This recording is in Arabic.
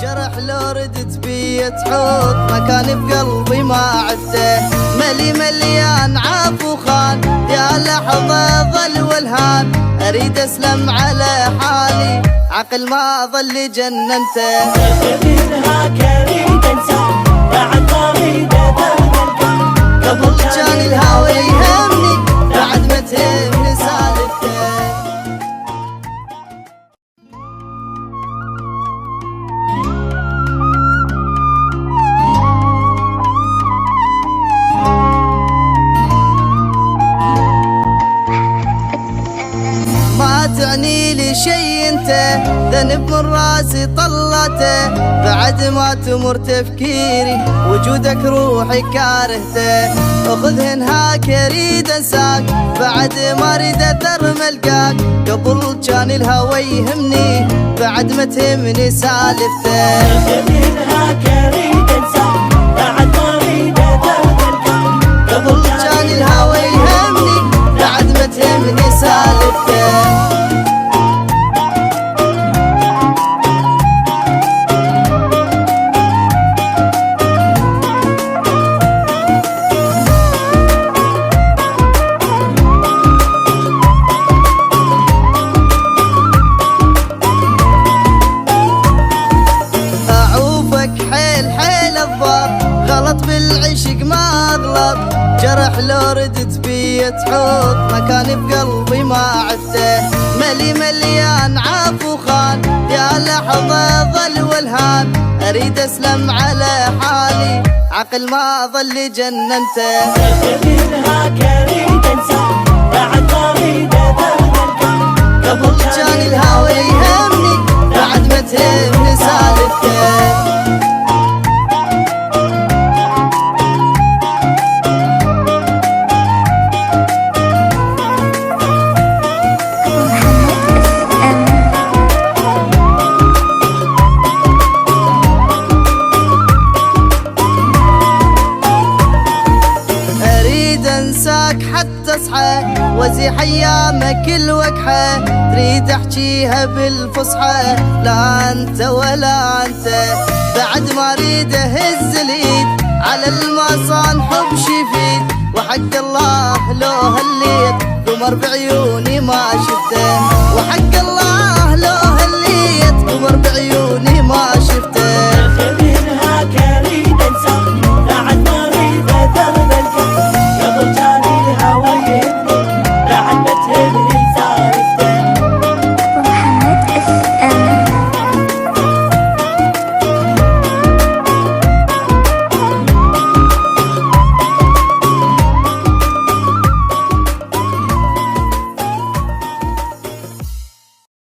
جرح لو ردت بي تحوط مكاني بقلبي ما عدته، مليان عافو خان يا لحظة ظل والهان، اريد اسلم على حالي عقل ما ظل جننته. منها كريد انسى بعد ما اريد قبل كان الهوى يهمني بعد ما تهمني سالفته. ما تعني لي شي انت، ذنب من راسي طلته، بعد ما تمر تفكيري وجودك روحي كارهته، اخذ هنهاك اريد انساك بعد ما اريد اثر ملقاك، قبل كان الهوى يهمني بعد ما تهمني سالفته. منها كريد انسى بعد ما اريد قبل كان الهوى يهمني بعد ما تهمني سالفته. غلط بالعشق ما اغلط، جرح لو ردت بي تحوط مكاني بقلبي ما عدته، مليان عافو خان يا لحظة ظل والهان، اريد اسلم على حالي عقل ما ظل جننته. منها كريد انسى بعد ما اريد قبل كان الهوى يهمني بعد ما تهمني سالفته. انساك حتى اصحى وازيح ايامك الوكحه، تريد احكيها بالفصحى لا انت ولا انت، بعد ما اريد اهز اليد على المصان حب شفيد، وحق الله لو هليت قمر بعيوني ما شفته، وحق